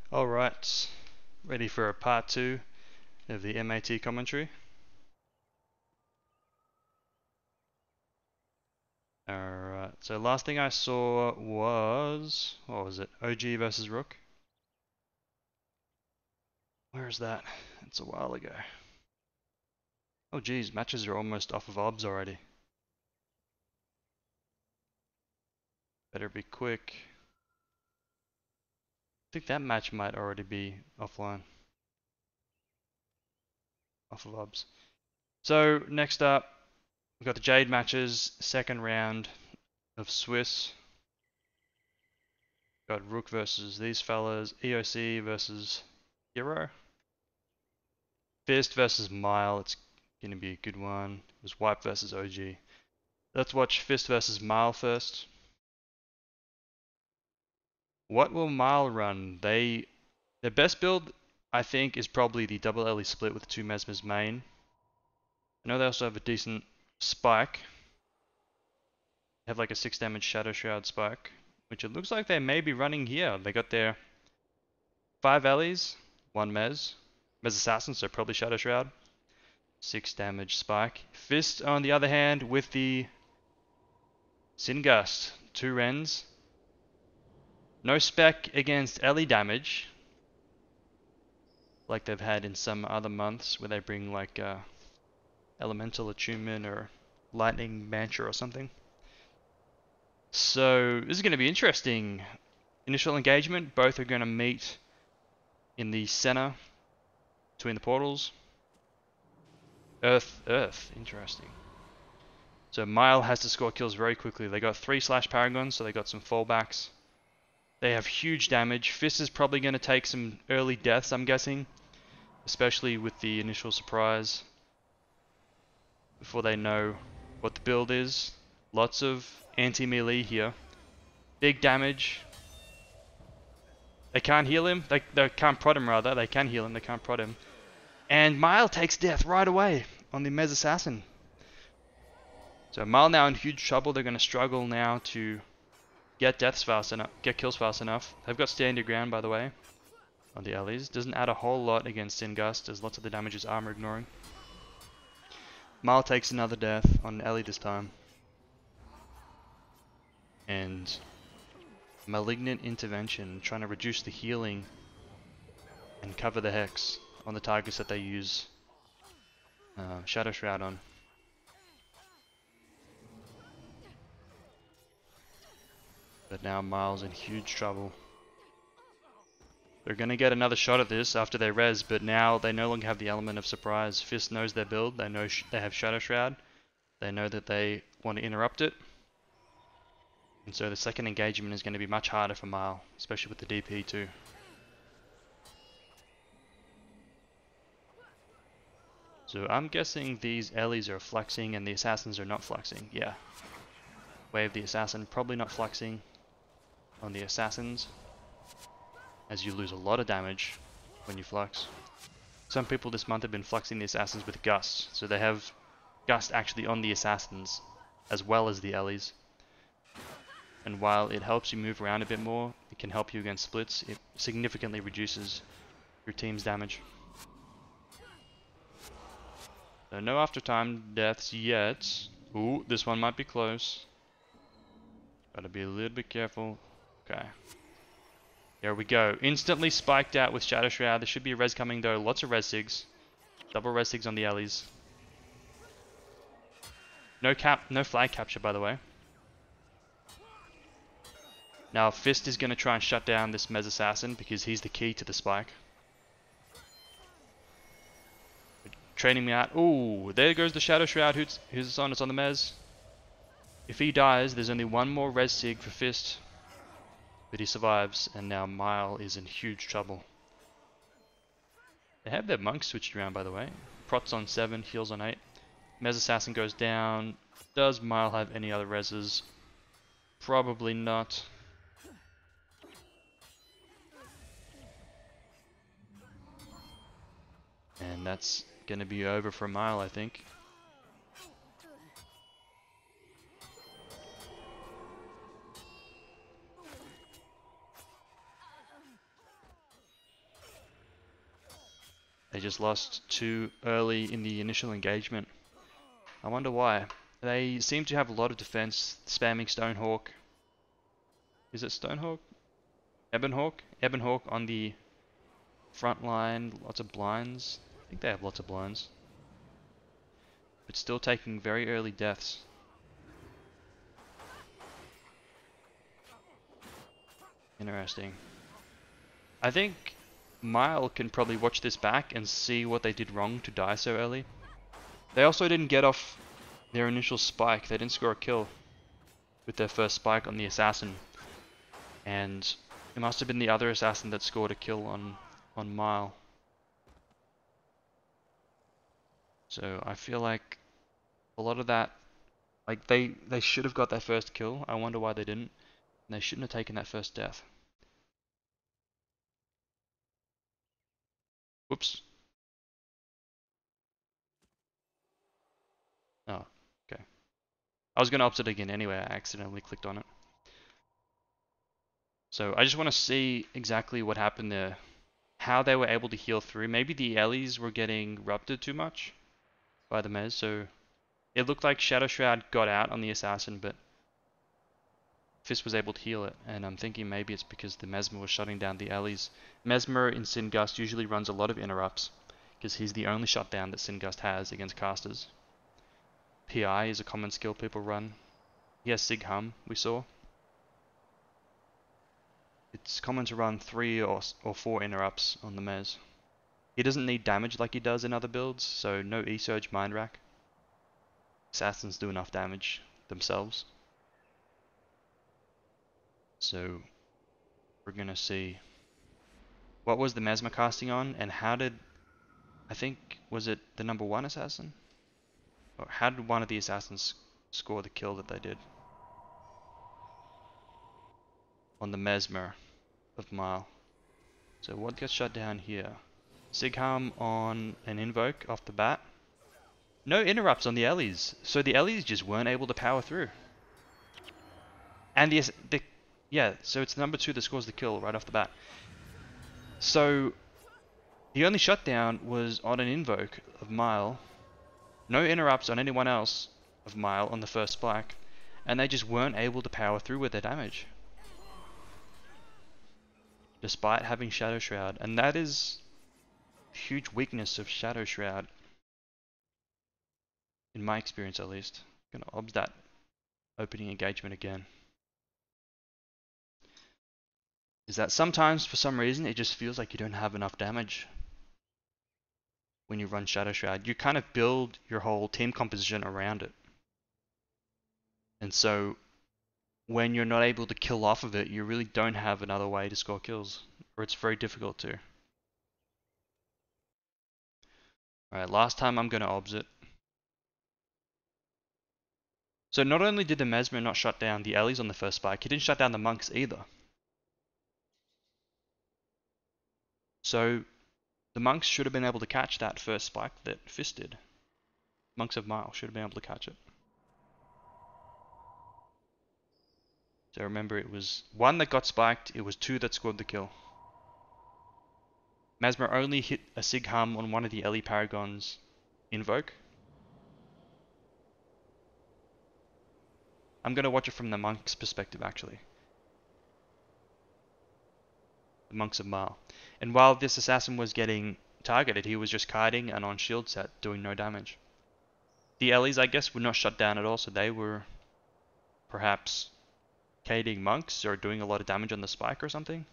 Alright, ready for a part 2 of the MAT commentary. Alright, so last thing I saw was, what was it, OG versus Rook? Where is that? It's a while ago. Oh geez, matches are almost off of OBS already. Better be quick. I think that match might already be offline. Off of OBS. So, next up, we've got the Jade matches, second round of Swiss. Got Rook versus these fellas, EOC versus Hero. Fist versus Mile, it's going to be a good one. It was Wipe versus OG. Let's watch Fist versus Mile first. What will Mile run? Their best build, I think, is probably the double Ellie split with 2 Mesmers main. I know they also have a decent spike. They have like a 6 damage Shadow Shroud spike, which it looks like they may be running here. They got their 5 Ellies, 1 Mez Assassin, so probably Shadow Shroud. 6 damage spike. Fist, on the other hand, with the Sin Gust, 2 Rens. No spec against Ellie damage, like they've had in some other months where they bring like Elemental Attunement or Lightning Mantra or something. So this is going to be interesting. Initial engagement, both are going to meet in the center between the portals. Earth, interesting. So Mile has to score kills very quickly. They got 3 Slash Paragons, so they got some fallbacks. They have huge damage. Fist is probably going to take some early deaths, I'm guessing. Especially with the initial surprise. Before they know what the build is. Lots of anti-melee here. Big damage. They can't heal him. They can't prod him, rather. They can heal him, they can't prod him. And Mile takes death right away on the Mez Assassin. So Mile now in huge trouble. They're going to struggle now to get deaths fast enough, get kills fast enough. They've got stand your ground, by the way, on the Ellies. Doesn't add a whole lot against Sin Gust, as lots of the damage is armor ignoring. Mile takes another death on Ellie this time. And Malignant Intervention, trying to reduce the healing and cover the Hex on the targets that they use Shadow Shroud on. But now Mile's in huge trouble. They're going to get another shot at this after they res, but now they no longer have the element of surprise. Fist knows their build, they know they have Shadow Shroud, they know that they want to interrupt it. And so the second engagement is going to be much harder for Mile, especially with the DP too. So I'm guessing these Ellies are flexing and the Assassins are not flexing. Yeah. Wave the Assassin, probably not flexing on the Assassins, as you lose a lot of damage when you flex. Some people this month have been flexing the Assassins with Gust, so they have Gust actually on the Assassins as well as the Ellies. And while it helps you move around a bit more, it can help you against splits, it significantly reduces your team's damage. So no after time deaths yet. Ooh, this one might be close. Gotta be a little bit careful. Okay. There we go. Instantly spiked out with Shadow Shroud. There should be a res coming though. Lots of res sigs. Double res sigs on the Ellies. No flag capture, by the way. Now Fist is going to try and shut down this Mez Assassin because he's the key to the spike. Training me out. Ooh, there goes the Shadow Shroud. Who's on? It's on the Mez. If he dies, there's only one more res sig for Fist. But he survives, and now Mile is in huge trouble. They have their monks switched around, by the way. Prots on 7, heals on 8. Mez Assassin goes down. Does Mile have any other reses? Probably not. And that's going to be over for Mile, I think. They just lost too early in the initial engagement. I wonder why. They seem to have a lot of defense, spamming Stonehawk. Is it Stonehawk? Ebonhawk? Ebonhawk on the front line, lots of blinds. I think they have lots of blinds. But still taking very early deaths. Interesting. I think Mile can probably watch this back and see what they did wrong to die so early. They also didn't get off their initial spike. They didn't score a kill with their first spike on the assassin. And it must have been the other assassin that scored a kill on Mile. So I feel like a lot of that, like they should have got their first kill. I wonder why they didn't. And they shouldn't have taken that first death. Whoops. Oh, okay. I was going to opt it again anyway. I accidentally clicked on it. So I just want to see exactly what happened there. How they were able to heal through. Maybe the Ellies were getting ruptured too much by the Mez. So it looked like Shadow Shroud got out on the assassin, but Fist was able to heal it. And I'm thinking maybe it's because the Mesmer was shutting down the Ellies. Mesmer in Singust usually runs a lot of interrupts because he's the only shutdown that Singust has against casters. PI is a common skill people run. He has Sig Hum, we saw. It's common to run 3 or 4 interrupts on the Mez. He doesn't need damage like he does in other builds, so no E-Surge Mind Rack. Assassins do enough damage themselves. So we're gonna see what was the Mesmer casting on, and how did, I think, was it the number 1 assassin? Or how did one of the assassins score the kill that they did? On the Mesmer of Mile. So what gets shut down here? Sigham on an Invoke off the bat. No interrupts on the Ellies, so the Ellies just weren't able to power through. And yeah, so it's number 2 that scores the kill right off the bat. So the only shutdown was on an Invoke of Mile. No interrupts on anyone else of Mile on the first spike, and they just weren't able to power through with their damage. Despite having Shadow Shroud, and that is a huge weakness of Shadow Shroud. In my experience at least. I'm gonna obs that opening engagement again. Is that sometimes for some reason it just feels like you don't have enough damage when you run Shadow Shroud. You kind of build your whole team composition around it. And so when you're not able to kill off of it, you really don't have another way to score kills, or it's very difficult to. Alright, last time I'm gonna obs it. So not only did the Mesmer not shut down the Ellies on the first spike, he didn't shut down the monks either. So the monks should have been able to catch that first spike that Fist did. Monks of Mile should have been able to catch it. So remember, it was 1 that got spiked, it was 2 that scored the kill. Mesmer only hit a Sig Hum on one of the Ellie Paragons Invoke. I'm going to watch it from the monk's perspective actually. The monks of Mile. And while this assassin was getting targeted, he was just kiting and on shield set, doing no damage. The Ellies, I guess, were not shut down at all, so they were perhaps kiting monks or doing a lot of damage on the spike or something.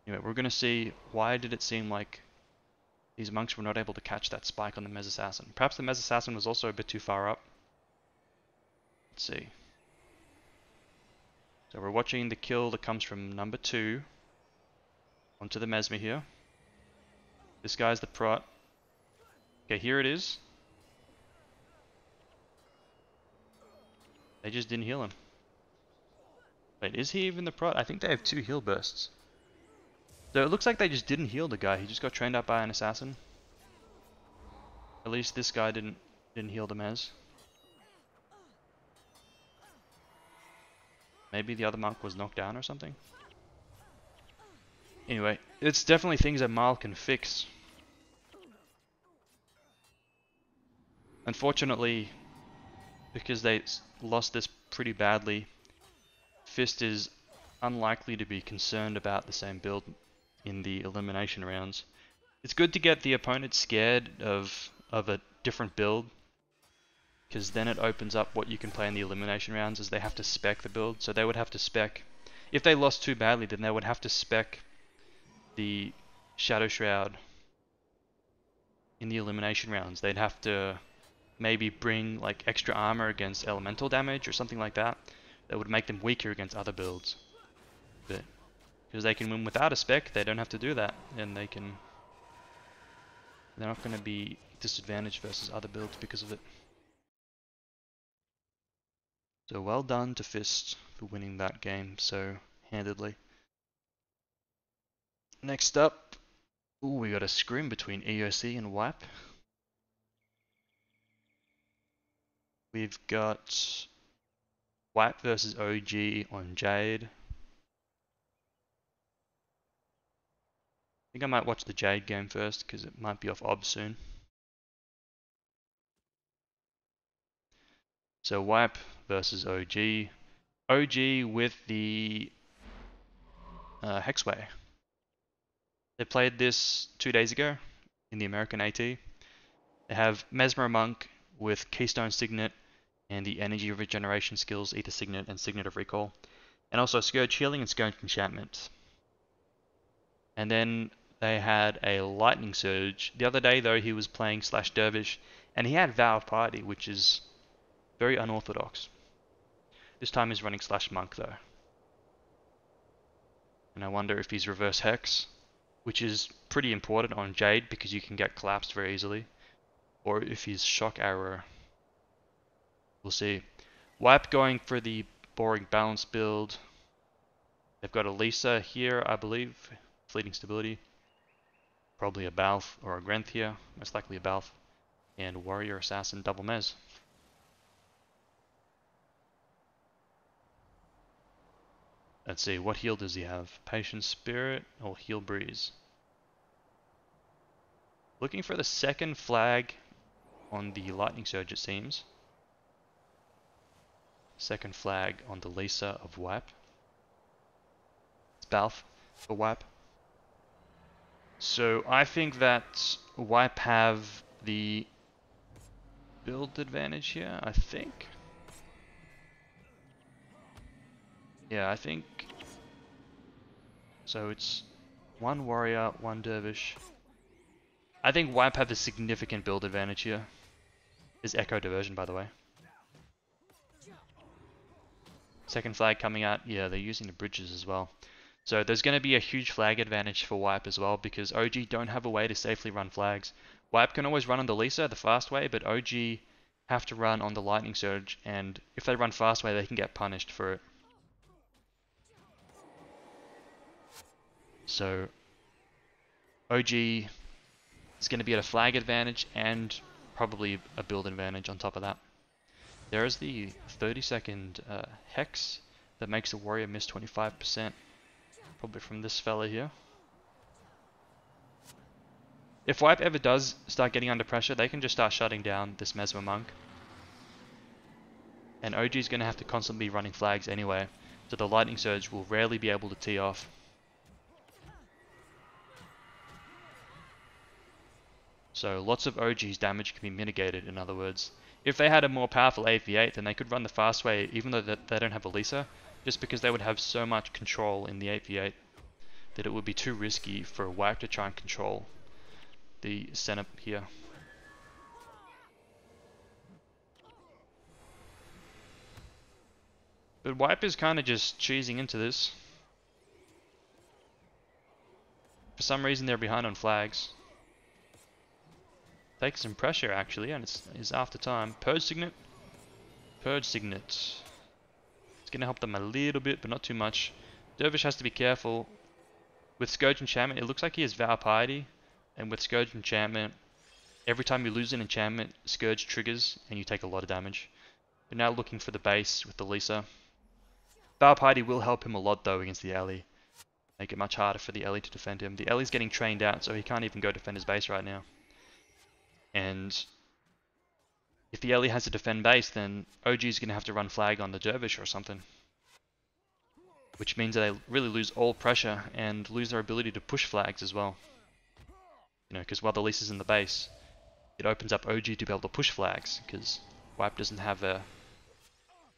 Anyway, we're going to see why did it seem like these monks were not able to catch that spike on the Mez Assassin. Perhaps the Mez Assassin was also a bit too far up. Let's see. So we're watching the kill that comes from number 2 onto the Mesmer here. This guy's the prot. Okay, here it is. They just didn't heal him. Wait, is he even the prot? I think they have 2 heal bursts. So it looks like they just didn't heal the guy. He just got trained up by an assassin. At least this guy didn't heal the Mez. Maybe the other monk was knocked down or something. Anyway, it's definitely things that Marl can fix. Unfortunately, because they lost this pretty badly, Fist is unlikely to be concerned about the same build in the elimination rounds. It's good to get the opponent scared of a different build, because then it opens up what you can play in the elimination rounds, as they have to spec the build. So they would have to spec, if they lost too badly, then they would have to spec the Shadow Shroud in the elimination rounds. They'd have to maybe bring like extra armor against elemental damage or something like that. That would make them weaker against other builds. But because they can win without a spec, they don't have to do that, and they're not going to be disadvantaged versus other builds because of it. So well done to Fist for winning that game so handedly. Next up, ooh, we got a scrim between EOC and Wipe. We've got Wipe versus OG on Jade. I think I might watch the Jade game first because it might be off OB soon. So Wipe versus OG. OG with the Hexway. They played this 2 days ago in the American AT. They have Mesmer Monk with Keystone Signet and the Energy Regeneration skills, Ether Signet and Signet of Recall. And also Scourge Healing and Scourge Enchantment. And then they had a Lightning Surge. The other day though, he was playing Slash Dervish, and he had Vow of Piety, which is very unorthodox. This time he's running Slash Monk though. And I wonder if he's Reverse Hex, which is pretty important on Jade because you can get collapsed very easily, or if he's Shock Arrow. We'll see. Wipe going for the boring balance build. They've got a Lisa here, I believe. Fleeting Stability. Probably a Balth or a Grenth here. Most likely a Balth. And Warrior Assassin double Mez. Let's see, what heal does he have? Patient Spirit or Heal Breeze? Looking for the second flag on the Lightning Surge, it seems. Second flag on the Lisa of Wipe. It's Balth for Wipe. So I think that Wipe have the build advantage here, I think. Yeah, I think. So it's one warrior, one dervish. I think Wipe have a significant build advantage here. Is Echo Diversion, by the way. Second flag coming out. Yeah, they're using the bridges as well. So there's going to be a huge flag advantage for Wipe as well, because OG don't have a way to safely run flags. Wipe can always run on the Lisa, the fast way, but OG have to run on the Lightning Surge, and if they run fast way, they can get punished for it. So OG is going to be at a flag advantage and probably a build advantage on top of that. There is the 30-second Hex that makes a warrior miss 25%. Probably from this fella here. If Wipe ever does start getting under pressure, they can just start shutting down this Mesmer Monk. And OG is going to have to constantly be running flags anyway, so the Lightning Surge will rarely be able to tee off. So lots of OG's damage can be mitigated, in other words. If they had a more powerful 8v8, then they could run the fast way even though they don't have a Lisa, just because they would have so much control in the 8v8 that it would be too risky for a Wipe to try and control the center here. But Wipe is kind of just cheesing into this. For some reason they're behind on flags. Takes some pressure actually, and it's after time. Purge Signet. Purge Signet. It's going to help them a little bit, but not too much. Dervish has to be careful. With Scourge Enchantment, it looks like he has Vow Piety. And with Scourge Enchantment, every time you lose an enchantment, Scourge triggers and you take a lot of damage. We're now looking for the base with the Lisa. Vow Piety will help him a lot though against the alley. make it much harder for the Ellie to defend him. The Ellie's getting trained out, so he can't even go defend his base right now. And if the Ellie has to defend base, then OG's going to have to run flag on the Dervish or something. Which means that they really lose all pressure and lose their ability to push flags as well. You know, because while the Lisa's in the base, it opens up OG to be able to push flags, because Wipe doesn't have a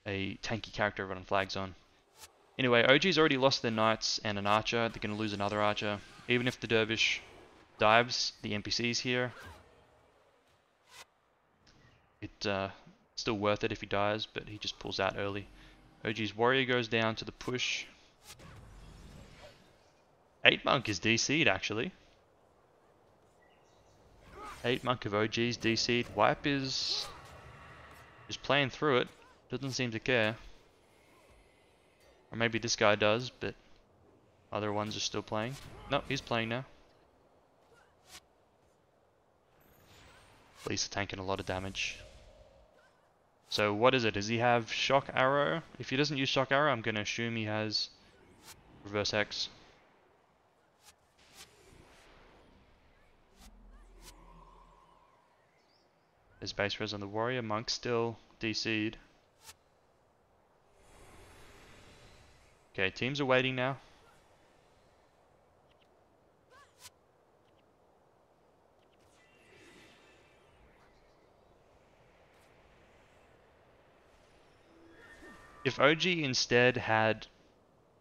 tanky character running flags on. Anyway, OG's already lost their knights and an archer. They're going to lose another archer. Even if the Dervish dives the NPCs here, it's still worth it if he dies, but he just pulls out early. OG's warrior goes down to the push. 8 monk is DC'd actually. 8 monk of OG's DC'd. Wipe is playing through it. Doesn't seem to care. Or maybe this guy does, but other ones are still playing. No, he's playing now. Lisa tanking a lot of damage. So what is it? Does he have shock arrow? If he doesn't use shock arrow, I'm going to assume he has reverse X. There's base res on the warrior. Monk still DC'd. Okay, teams are waiting now. If OG instead had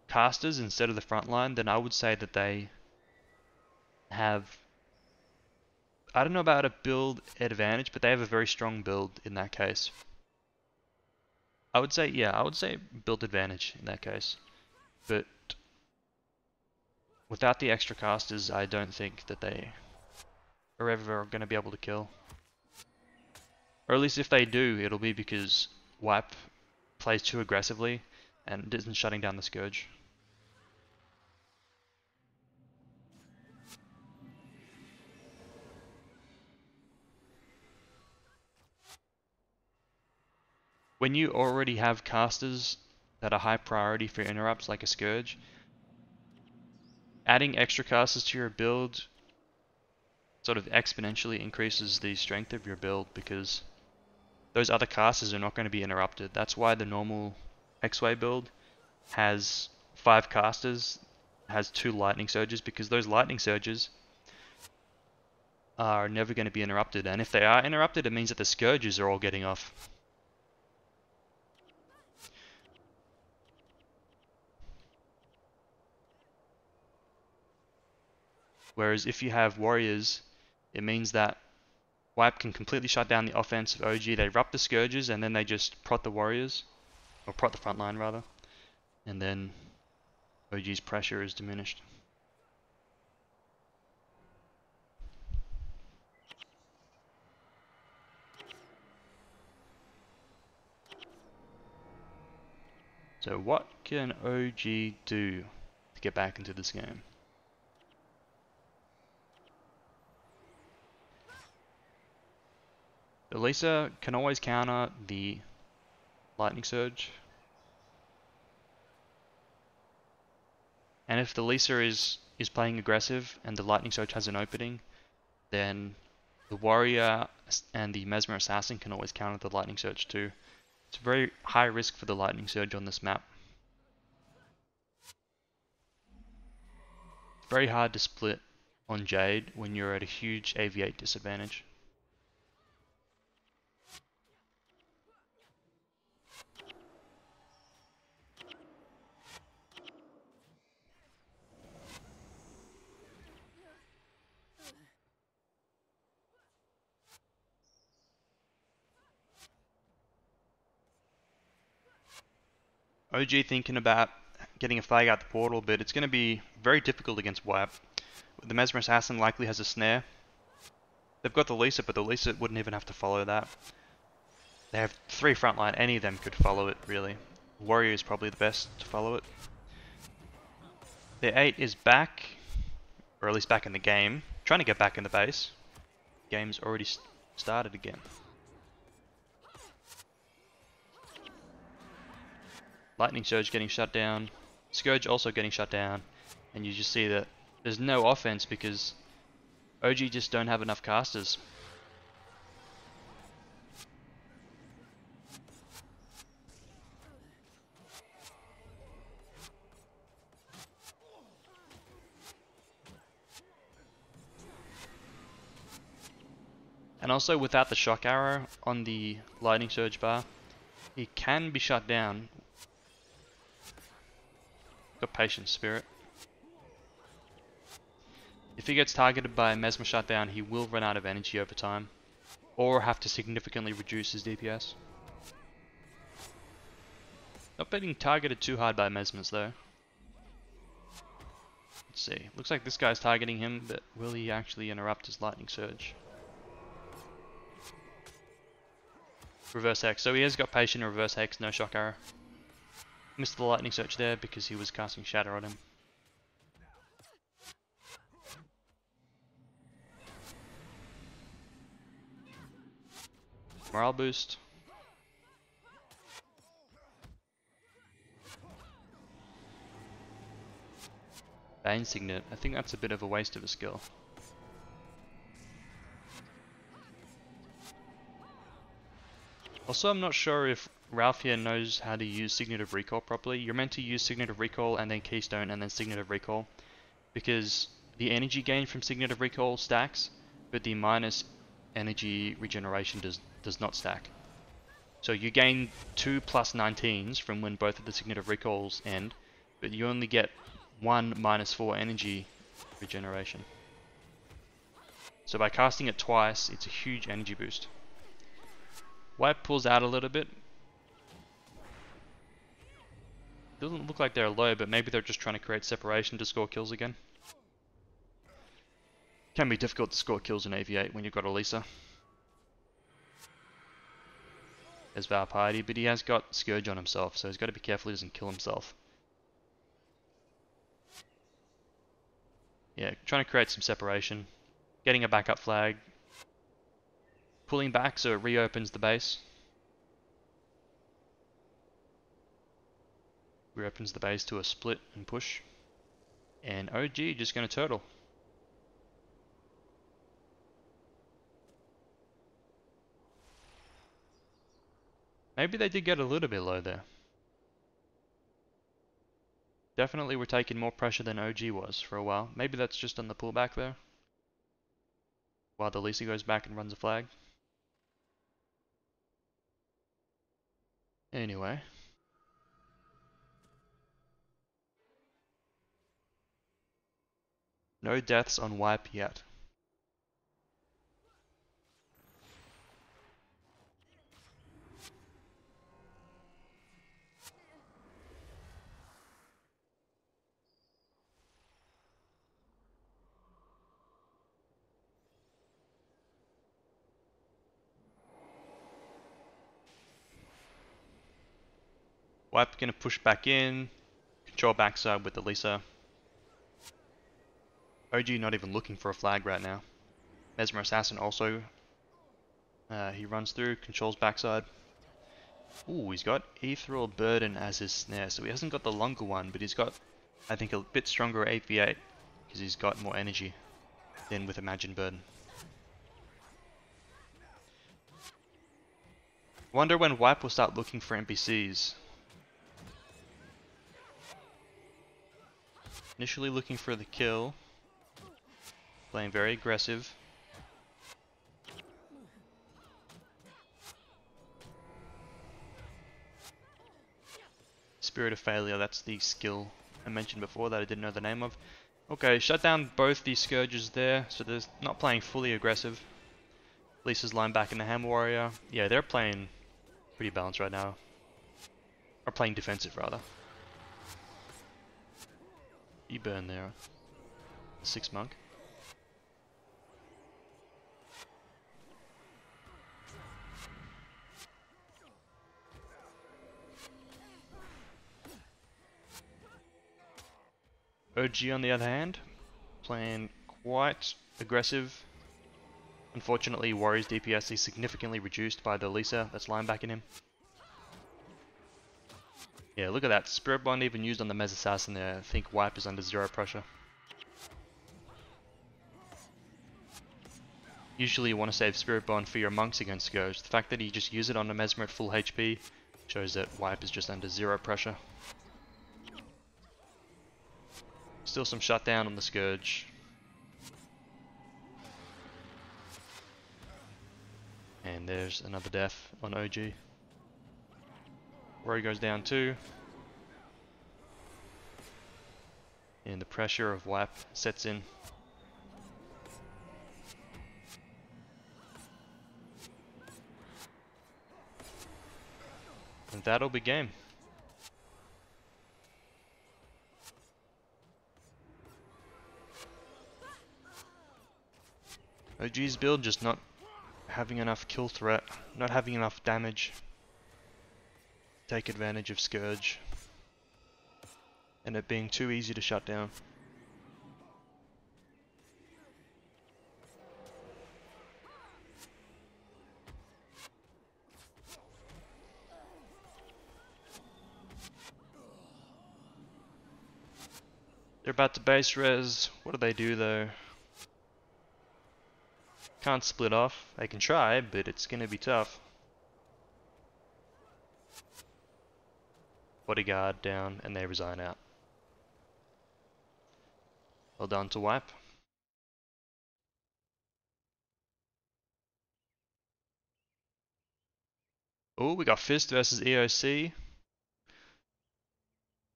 casters instead of the front line, then I would say that they have, I don't know about a build advantage, but they have a very strong build in that case. I would say, yeah, I would say build advantage in that case. But without the extra casters, I don't think that they are ever going to be able to kill. Or at least if they do, it'll be because Wipe plays too aggressively and isn't shutting down the Scourge. When you already have casters that are high priority for interrupts like a Scourge, adding extra casters to your build sort of exponentially increases the strength of your build, because those other casters are not going to be interrupted. That's why the normal X-Way build has 5 casters, has 2 lightning surges, because those lightning surges are never going to be interrupted. And if they are interrupted, it means that the Scourges are all getting off. Whereas if you have warriors, it means that Wipe can completely shut down the offense of OG. They erupt the Scourges and then they just prot the warriors, or prot the front line rather, and then OG's pressure is diminished. So what can OG do to get back into this game? The Lisa can always counter the Lightning Surge. And if the Lisa is playing aggressive and the Lightning Surge has an opening, then the Warrior and the Mesmer Assassin can always counter the Lightning Surge too. It's very high risk for the Lightning Surge on this map. It's very hard to split on Jade when you're at a huge AV8 disadvantage. OG thinking about getting a flag out the portal, but it's going to be very difficult against Wipe. The Mesmer Assassin likely has a snare. They've got the Lisa, but the Lisa wouldn't even have to follow that. They have 3 frontline, any of them could follow it really. Warrior is probably the best to follow it. Their 8 is back, or at least back in the game, trying to get back in the base. Game's already started again. Lightning Surge getting shut down. Scourge also getting shut down. And you just see that there's no offense because OG just don't have enough casters. And also without the shock arrow on the lightning surge bar, he can be shut down. Got patience, Spirit. If he gets targeted by a Mesmer shutdown, he will run out of energy over time, or have to significantly reduce his DPS. Not getting targeted too hard by Mesmers though. Let's see. Looks like this guy's targeting him, but will he actually interrupt his lightning surge? Reverse Hex. So he has got patient and reverse Hex, no shock arrow. Missed the lightning surge there because he was casting shatter on him. Morale boost. Bane Signet. I think that's a bit of a waste of a skill. Also, I'm not sure if Ralph here knows how to use Signet of Recall properly. You're meant to use Signet of Recall and then Keystone and then Signet of Recall, because the energy gain from Signet of Recall stacks, but the minus energy regeneration does not stack. So you gain 2 plus 19s from when both of the Signet of Recalls end, but you only get 1 minus 4 energy regeneration. So by casting it twice, it's a huge energy boost. Wipe pulls out a little bit. Doesn't look like they're low, but maybe they're just trying to create separation to score kills again. Can be difficult to score kills in AV8 when you've got Elisa. There's Vow Piety, but he has got Scourge on himself, so he's got to be careful he doesn't kill himself. Yeah, trying to create some separation. Getting a backup flag. Pulling back so it reopens the base. Reopens the base to a split and push. And OG just going to turtle. Maybe they did get a little bit low there. Definitely we're taking more pressure than OG was for a while. Maybe that's just on the pullback there. While the Lisa goes back and runs a flag. Anyway. No deaths on wipe yet. Wipe gonna push back in, control backside with the Lisa. OG not even looking for a flag right now. Mesmer Assassin also, he runs through, controls backside. Ooh, he's got Ethereal Burden as his snare, so he hasn't got the longer one, but he's got, I think, a bit stronger AV8, because he's got more energy than with Imagine Burden. Wonder when Wipe will start looking for NPCs. Initially looking for the kill. Playing very aggressive. Spirit of Failure, that's the skill I mentioned before that I didn't know the name of. Okay, shut down both these Scourges there, so they're not playing fully aggressive. Lisa's line back in the Hammer Warrior. Yeah, they're playing pretty balanced right now. Or playing defensive, rather. You burn there. 6 monk. OG on the other hand, playing quite aggressive. Unfortunately, Warrior's DPS is significantly reduced by the Lisa that's lying back in him. Yeah, look at that. Spirit Bond even used on the Mez Assassin there. I think Wipe is under 0 pressure. Usually you want to save Spirit Bond for your monks against Scourge. The fact that he just used it on a Mesmer at full HP shows that Wipe is just under 0 pressure. Still some shutdown on the Scourge. And there's another death on OG. Rory goes down too. And the pressure of Wipe sets in. And that'll be game. OG's build just not having enough kill threat, not having enough damage. Take advantage of Scourge. And it being too easy to shut down. They're about to base res. What do they do though? Can't split off. They can try, but it's gonna be tough. Bodyguard down, and they resign out. Well done to Wipe. Oh, we got Fist versus EOC.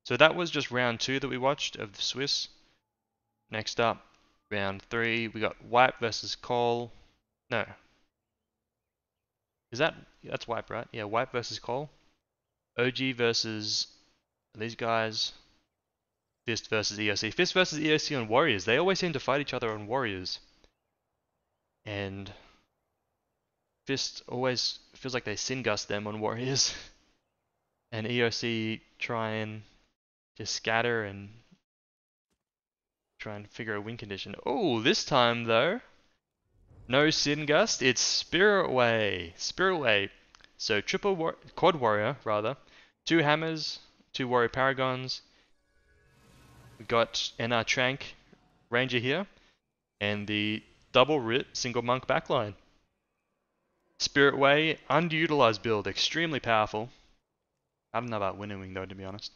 So that was just round 2 that we watched of the Swiss. Next up, round 3, we got Wipe versus Cole. No. That's Wipe, right? Yeah, Wipe versus Cole. OG versus these guys. Fist versus EOC. Fist versus EOC on Warriors. They always seem to fight each other on Warriors. And Fist always feels like they sin gust them on Warriors. And EOC try and just scatter and try and figure a win condition. Oh, this time though, no sin gust. It's Spirit Way. Spirit Way. So quad warrior rather. 2 hammers, 2 warrior paragons. We got NR Trank Ranger here, and the double writ single monk backline. Spirit Way, underutilized build, extremely powerful. I don't know about winnowing though, to be honest.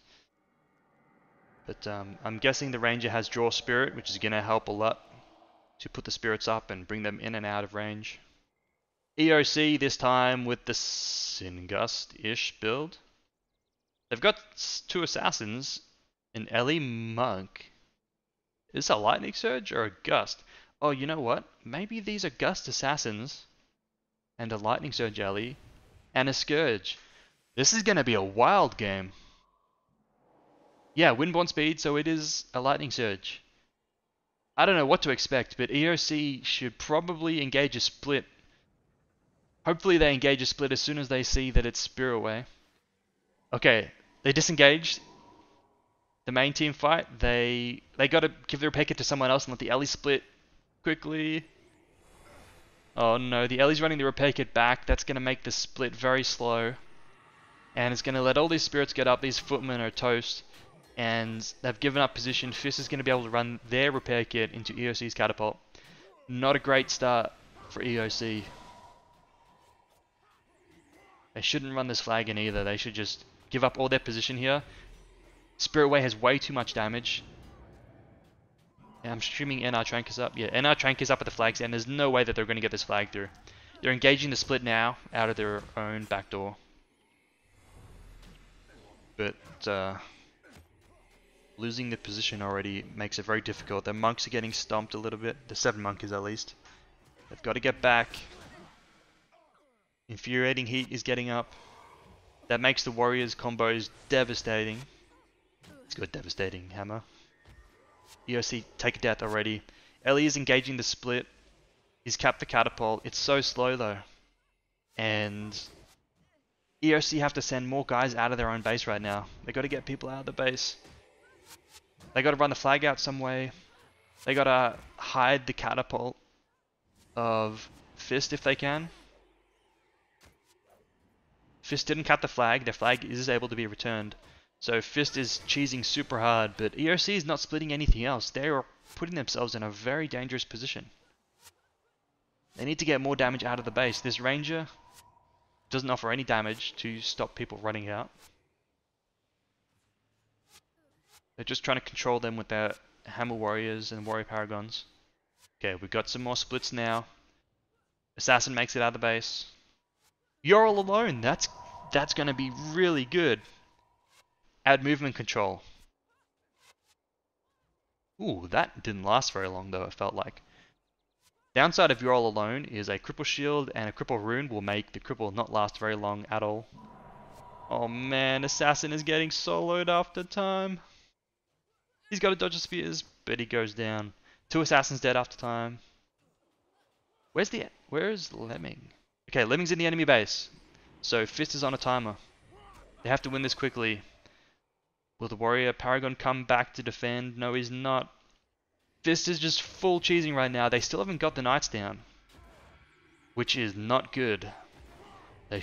But I'm guessing the Ranger has Draw Spirit, which is going to help a lot to put the spirits up and bring them in and out of range. EOC this time with the Sin Gust-ish build. They've got 2 assassins, an Ellie Monk. Is this a Lightning Surge or a Gust? Oh, you know what? Maybe these are Gust assassins and a Lightning Surge Ellie and a Scourge. This is going to be a wild game. Yeah, Windborne speed, so it is a Lightning Surge. I don't know what to expect, but EOC should probably engage a split. Hopefully they engage a split as soon as they see that it's Spirit Way. Okay, they disengaged. The main team fight, they gotta give their picket to someone else and let the Ellie split quickly. Oh no, the Ellie's running the repair kit back. That's gonna make the split very slow. And it's gonna let all these spirits get up. These footmen are toast. And they've given up position. Fist is gonna be able to run their repair kit into EOC's catapult. Not a great start for EOC. They shouldn't run this flag in either. They should just give up all their position here. Spirit Way has way too much damage. And I'm streaming NR Trank is up. Yeah, NR Trank is up at the flags, and there's no way that they're going to get this flag through. They're engaging the split now out of their own back door. But losing the position already makes it very difficult. The monks are getting stomped a little bit. The 7 monkeys at least. They've got to get back. Infuriating Heat is getting up. That makes the Warriors combos devastating. It's got devastating hammer. EOC take a death already. Ellie is engaging the split. He's capped the catapult. It's so slow though. And EOC have to send more guys out of their own base right now. They got to get people out of the base. They got to run the flag out some way. They got to hide the catapult of Fist if they can. Fist didn't cut the flag. Their flag is able to be returned. So Fist is cheesing super hard, but EOC is not splitting anything else. They are putting themselves in a very dangerous position. They need to get more damage out of the base. This Ranger doesn't offer any damage to stop people running out. They're just trying to control them with their Hammer Warriors and Warrior Paragons. Okay, we've got some more splits now. Assassin makes it out of the base. You're all alone. That's going to be really good. Add movement control. Ooh, that didn't last very long though, it felt like. Downside of You're All Alone is a cripple shield and a cripple rune will make the cripple not last very long at all. Oh man, Assassin is getting soloed after time. He's got to dodge the spears, but he goes down. 2 Assassins dead after time. Where's Lemming? Okay, Lemming's in the enemy base. So Fist is on a timer. They have to win this quickly. Will the Warrior Paragon come back to defend? No, he's not. Fist is just full cheesing right now. They still haven't got the Knights down, which is not good. They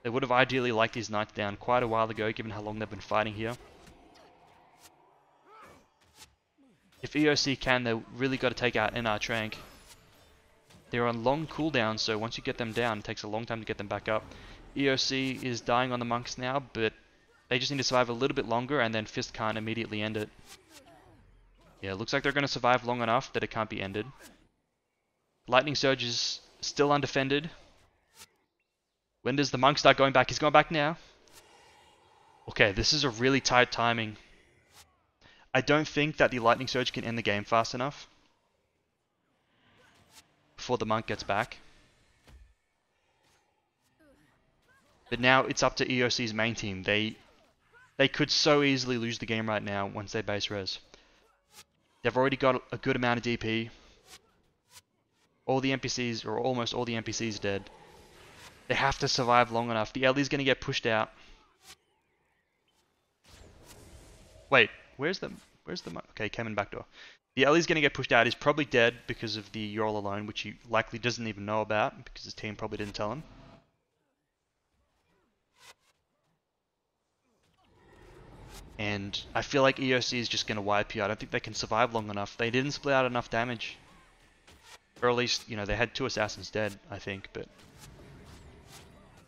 would have ideally liked these Knights down quite a while ago, given how long they've been fighting here. If EOC can, they really got to take out NR Trank. They're on long cooldowns, so once you get them down, it takes a long time to get them back up. EOC is dying on the monks now, but they just need to survive a little bit longer, and then Fist can't immediately end it. Yeah, it looks like they're going to survive long enough that it can't be ended. Lightning Surge is still undefended. When does the monk start going back? He's going back now. Okay, this is a really tight timing. I don't think that the Lightning Surge can end the game fast enough before the monk gets back. But now it's up to EOC's main team. They could so easily lose the game right now once they base res. They've already got a good amount of DP. All the NPCs, or almost all the NPCs, dead. They have to survive long enough. The Ellie's gonna get pushed out. Wait, where's the okay, came in back door. The Ellie's gonna get pushed out. He's probably dead because of the You're All Alone, which he likely doesn't even know about because his team probably didn't tell him. And I feel like EOC is just gonna wipe you. I don't think they can survive long enough. They didn't split out enough damage. Or at least, you know, they had 2 assassins dead, I think, but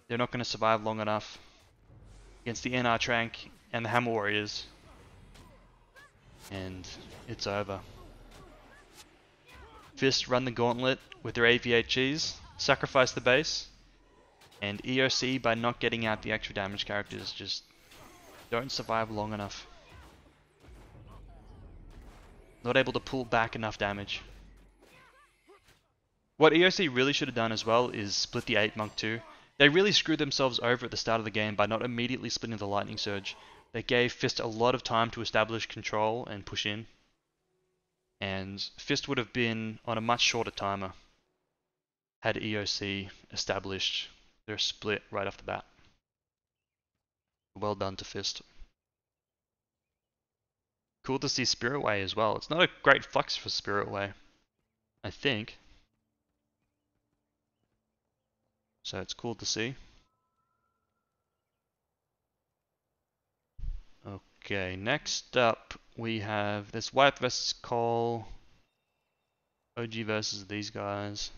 they're not going to survive long enough against the NR Trank and the Hammer Warriors. And it's over. Fist run the gauntlet with their AV8Gs, sacrifice the base, and EOC, by not getting out the extra damage characters, just don't survive long enough. Not able to pull back enough damage. What EOC really should have done as well is split the 8 Monk too. They really screwed themselves over at the start of the game by not immediately splitting the Lightning Surge. They gave Fist a lot of time to establish control and push in. And Fist would have been on a much shorter timer had EOC established their split right off the bat. Well done to Fist. Cool to see Spirit Way as well. It's not a great flex for Spirit Way, I think. So it's cool to see. Okay, next up we have this Wipe versus Cole. OG versus these guys.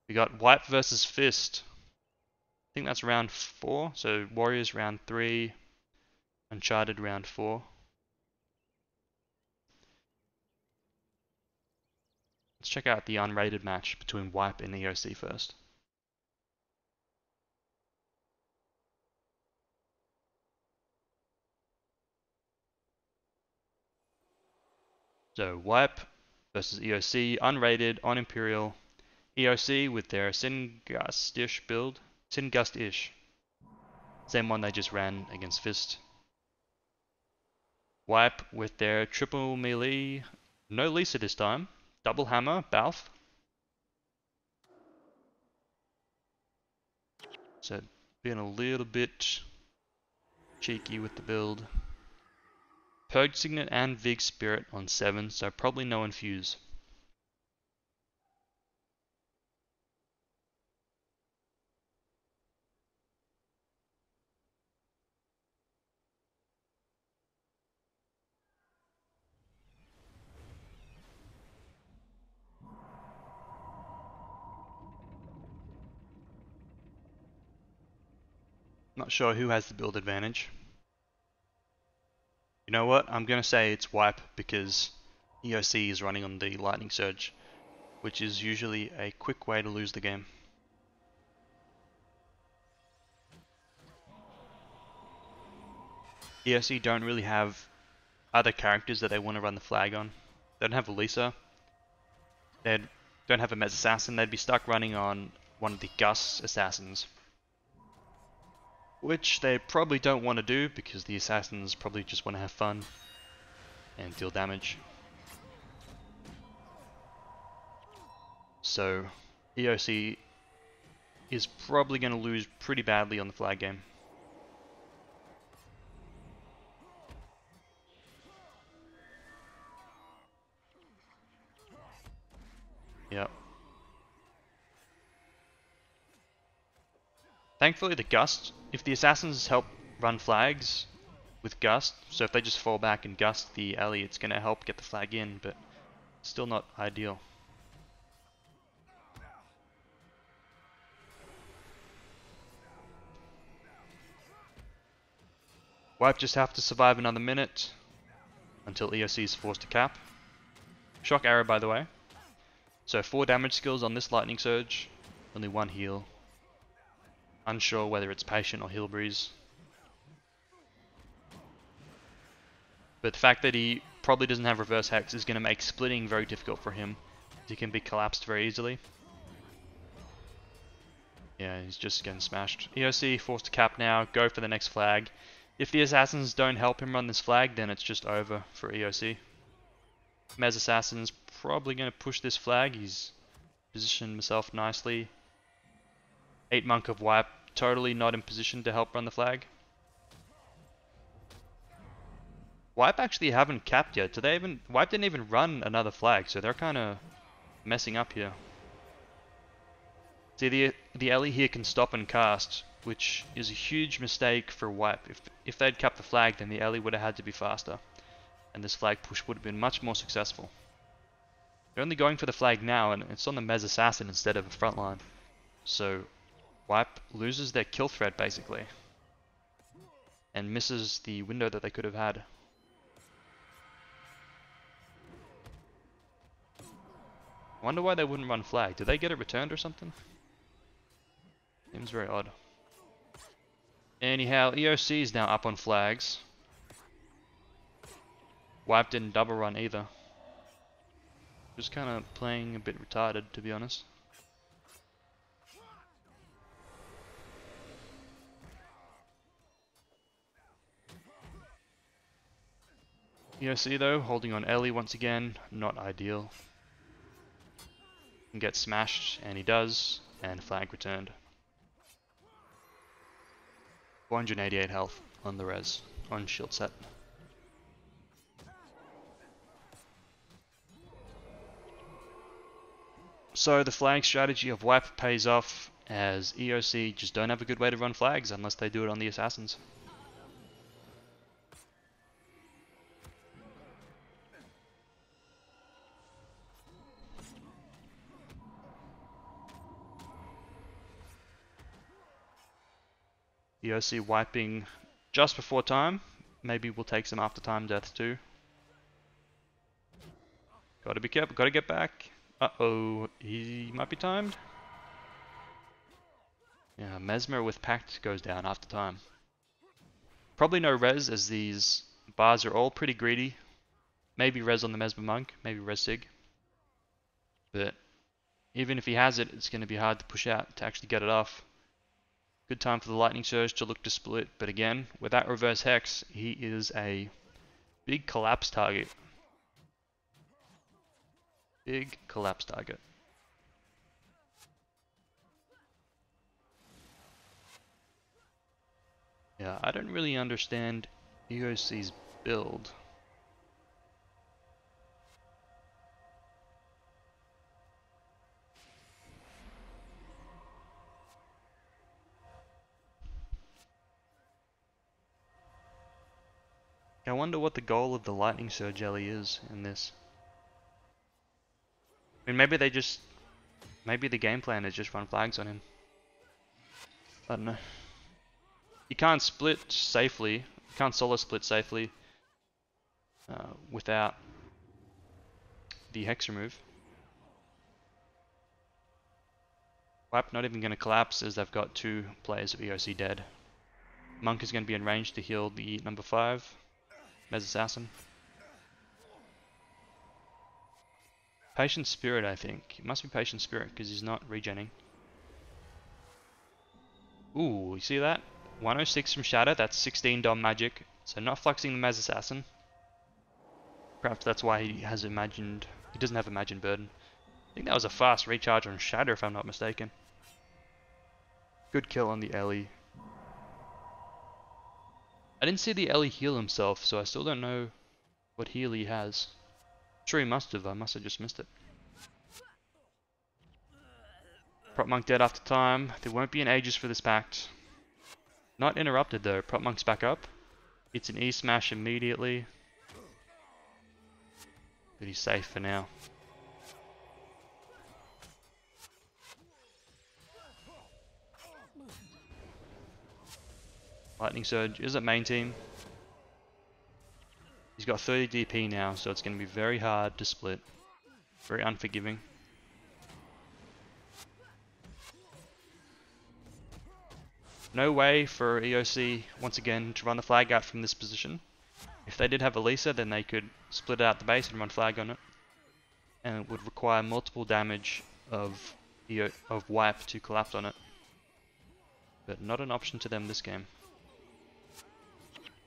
We got Wipe versus Fist. I think that's round 4. So Warriors round 3. Uncharted round 4. Let's check out the unrated match between Wipe and EOC first. So Wipe versus EOC, unrated, on Imperial. EOC with their Singust-ish build. Singust-ish. Same one they just ran against Fist. Wipe with their triple melee. No Lisa this time. Double hammer, Balf. So being a little bit cheeky with the build. Purge Signet and Vig Spirit on 7, so probably no Infuse. Not sure who has the build advantage. You know what? I'm gonna say it's Wipe because EOC is running on the Lightning Surge, which is usually a quick way to lose the game. EOC don't really have other characters that they want to run the flag on. They don't have Elisa. They don't have a Mez Assassin. They'd be stuck running on one of the Gus Assassins. Which they probably don't want to do because the Assassins probably just want to have fun and deal damage. So EOC is probably going to lose pretty badly on the flag game. Yep. Thankfully the Gust, if the Assassins help run flags with Gust, so if they just fall back and Gust the alley, it's going to help get the flag in, but still not ideal. Wipe just have to survive another minute until EOC is forced to cap. Shock arrow, by the way. So 4 damage skills on this Lightning Surge, only 1 heal. Unsure whether it's Patient or Heal Breeze. But the fact that he probably doesn't have Reverse Hex is going to make splitting very difficult for him. He can be collapsed very easily. Yeah, he's just getting smashed. EOC forced to cap now, go for the next flag. If the Assassins don't help him run this flag, then it's just over for EOC. Mez Assassin's probably going to push this flag. He's positioned himself nicely. 8 Monk of Wipe, totally not in position to help run the flag. Wipe actually haven't capped yet. Wipe didn't even run another flag, so they're kind of messing up here. See, the Ellie here can stop and cast, which is a huge mistake for Wipe. If they'd capped the flag, then the Ellie would have had to be faster, and this flag push would have been much more successful. They're only going for the flag now, and it's on the Mez Assassin instead of a frontline. So Wipe loses their kill threat basically, and misses the window that they could have had. I wonder why they wouldn't run flag. Did they get it returned or something? Seems very odd. Anyhow, EOC is now up on flags. Wipe didn't double run either. Just kind of playing a bit retarded, to be honest. EOC though, holding on Ellie once again, not ideal. Can get smashed, and he does, and flag returned. 488 health on the res, on shield set. So the flag strategy of Wipe pays off, as EOC just don't have a good way to run flags unless they do it on the Assassins. EOC wiping just before time. Maybe we'll take some after time deaths too. Gotta be careful, gotta get back. Uh-oh, he might be timed. Yeah, Mesmer with Pact goes down after time. Probably no res, as these bars are all pretty greedy. Maybe res on the Mesmer Monk, maybe res Sig. But even if he has it, it's going to be hard to push out to actually get it off. Good time for the Lightning Surge to look to split, but again, without Reverse Hex, he is a big collapse target. Big collapse target. Yeah, I don't really understand EOC's build. I wonder what the goal of the Lightning Surge Ellie is in this. I mean, maybe the game plan is just run flags on him. I don't know. You can't split safely. You can't solo split safely without the hex remove. Wipe not even going to collapse as they've got 2 players of EOC dead. Monk is going to be in range to heal the number 5 Mez Assassin. Patient Spirit, I think. It must be Patient Spirit because he's not regenning. Ooh, you see that? 106 from Shatter, that's 16 Dom magic. So not fluxing the Mez Assassin. Perhaps that's why he doesn't have Imagined Burden. I think that was a fast recharge on Shatter if I'm not mistaken. Good kill on the Ellie. I didn't see the Ellie heal himself, so I still don't know what heal he has. I'm sure he must have, I must have just missed it. Prop Monk dead after time. There won't be an Aegis for this pact. Not interrupted though. Prop Monk's back up. It's an E-smash immediately. But he's safe for now. Lightning Surge is at main team. He's got 30 DP now, so it's going to be very hard to split. Very unforgiving. No way for EOC, once again, to run the flag out from this position. If they did have Elisa, then they could split out the base and run flag on it. And it would require multiple damage of wipe to collapse on it. But not an option to them this game.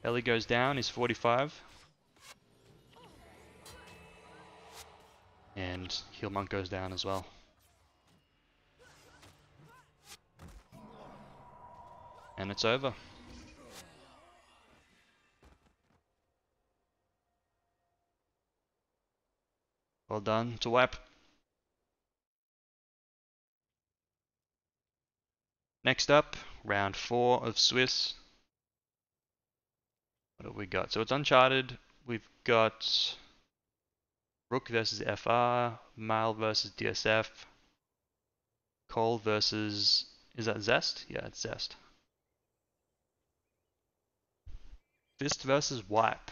Ellie goes down, he's 45. And Heal Monk goes down as well. And it's over. Well done to Wipe. Next up, round 4 of Swiss. What have we got? So it's Uncharted. We've got Rook versus FR, Mile versus DSF, Cole versus... is that Zest? Yeah, it's Zest. Fist versus Wipe.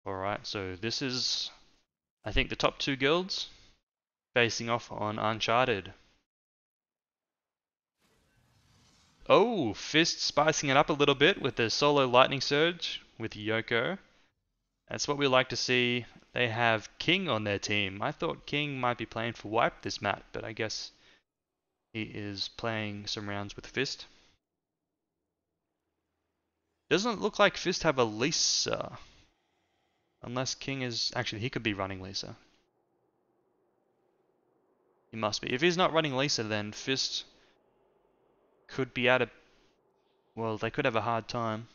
Alright, so this is, I think, the top 2 guilds facing off on Uncharted. Oh, Fist spicing it up a little bit with the solo Lightning Surge with Yoko. That's what we like to see. They have King on their team. I thought King might be playing for Wipe this map, but I guess he is playing some rounds with Fist. Doesn't look like Fist have a Lisa. Unless King is... actually, he could be running Lisa. He must be. If he's not running Lisa, then Fist could be out of... well, they could have a hard time.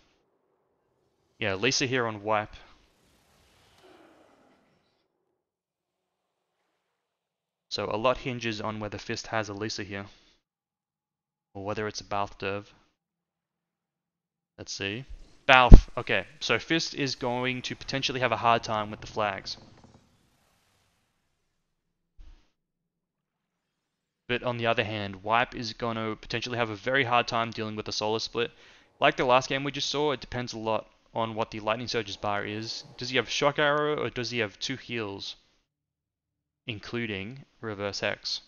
Yeah, Lisa here on Wipe. So a lot hinges on whether Fist has a Lisa here. Or whether it's a Balth Derv. Let's see. Balth. Okay, so Fist is going to potentially have a hard time with the flags. But on the other hand, Wipe is going to potentially have a very hard time dealing with the solo split. Like the last game we just saw, it depends a lot on what the Lightning Surge's bar is. Does he have Shock Arrow or does he have 2 heals? Including Reverse Hex.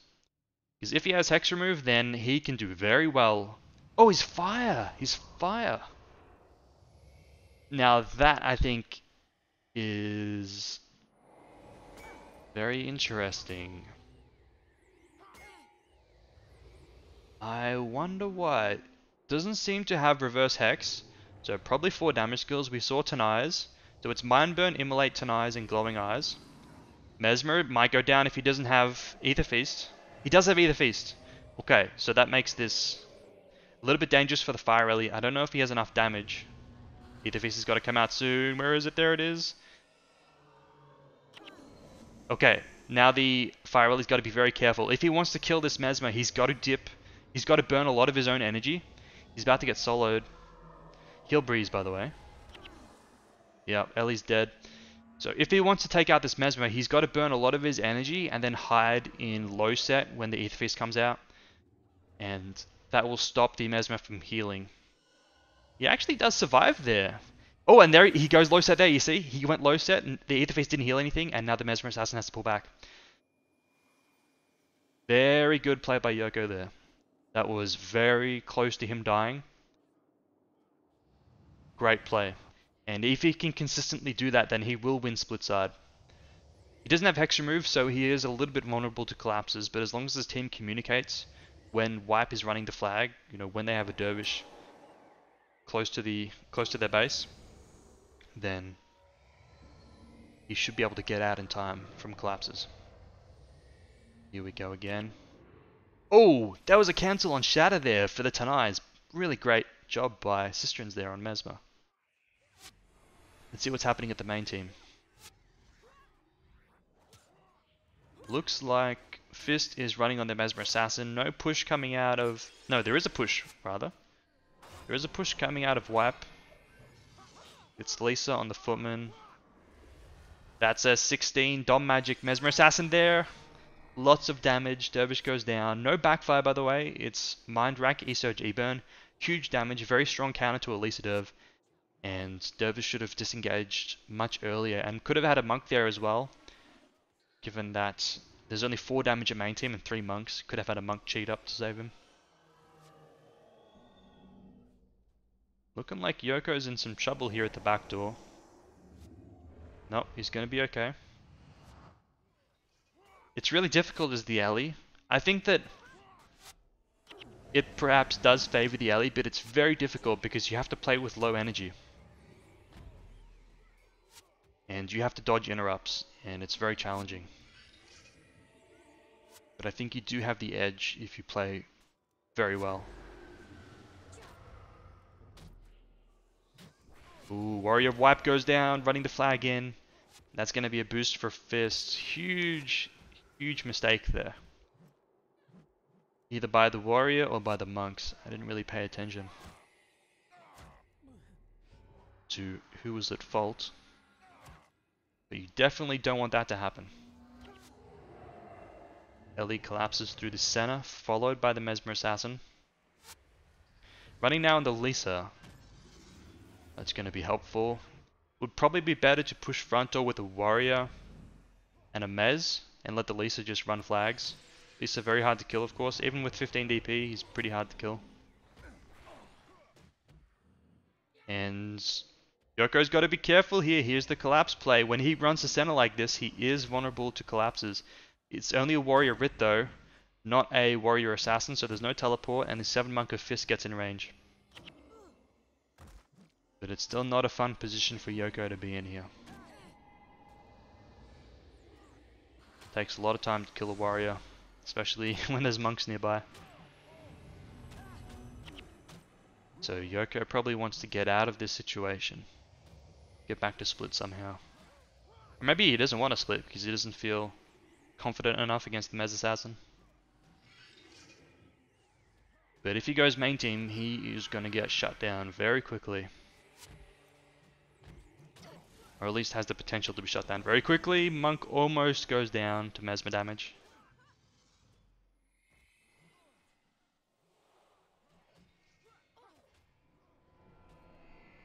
Because if he has Hex Remove, then he can do very well. Oh, he's Fire! He's Fire! Now that, I think, is very interesting. I wonder why. Doesn't seem to have Reverse Hex, so probably 4 damage skills. We saw Tenai's, so it's Mind Burn, Immolate, Tenai's, and Glowing Eyes. Mesmer might go down if he doesn't have Ether Feast. He does have Ether Feast. Okay, so that makes this a little bit dangerous for the Fire Ellie. I don't know if he has enough damage. Ether Feast has got to come out soon. Where is it? There it is. Okay, now the Fire Ellie's got to be very careful. If he wants to kill this Mesmer, he's got to dip. He's got to burn a lot of his own energy. He's about to get soloed. Heal Breeze, by the way. Yeah, Ellie's dead. So if he wants to take out this Mesmer, he's got to burn a lot of his energy and then hide in low set when the Ether Feast comes out. And that will stop the Mesmer from healing. He actually does survive there. Oh, and there he goes low set there, you see? He went low set, and the Aether Feast didn't heal anything, and now the Mesmer Assassin has to pull back. Very good play by Yoko there. That was very close to him dying. Great play. And if he can consistently do that, then he will win split side. He doesn't have Hex Remove, so he is a little bit vulnerable to collapses, but as long as his team communicates when Wipe is running the flag, you know, when they have a Dervish close to their base, then he should be able to get out in time from collapses. Here we go again. Oh, that was a cancel on Shatter there for the Tanais. Really great job by Sistrins there on Mesmer. Let's see what's happening at the main team. Looks like Fist is running on the Mesmer Assassin. No push coming out of... No, there is a push, rather. There is a push coming out of Wipe. It's Lisa on the Footman. That's a 16 Dom Magic Mesmer Assassin there. Lots of damage. Dervish goes down. No backfire, by the way. It's Mind Rack, E-Surge, E-Burn. Huge damage. Very strong counter to Elisa Derv. And Dervish should have disengaged much earlier. And could have had a Monk there as well. Given that there's only 4 damage at main team and 3 monks. Could have had a monk cheat up to save him. Looking like Yoko's in some trouble here at the back door. Nope, he's going to be okay. It's really difficult as the alley. I think that it perhaps does favor the alley, but it's very difficult because you have to play with low energy. And you have to dodge interrupts, and it's very challenging. But I think you do have the edge if you play very well. Ooh, Warrior of Wipe goes down, running the flag in. That's going to be a boost for Fist. Huge mistake there. Either by the Warrior or by the Monks. I didn't really pay attention to who was at fault. But you definitely don't want that to happen. Ellie collapses through the center, followed by the Mesmer Assassin. Running now on the Lisa. That's going to be helpful. Would probably be better to push front door with a Warrior and a Mez, and let the Lisa just run flags. Lisa very hard to kill, of course. Even with 15 DP, he's pretty hard to kill. And Yoko's got to be careful here. Here's the collapse play. When he runs the center like this, he is vulnerable to collapses. It's only a Warrior Rit though, not a Warrior Assassin, so there's no teleport, and the 7 Monk of Fist gets in range. But it's still not a fun position for Yoko to be in here. Takes a lot of time to kill a Warrior, especially when there's monks nearby. So Yoko probably wants to get out of this situation. Get back to split somehow. Or maybe he doesn't want to split because he doesn't feel confident enough against the Mez Assassin. But if he goes main team, he is going to get shut down very quickly. Or at least has the potential to be shut down very quickly. Monk almost goes down to Mesmer damage.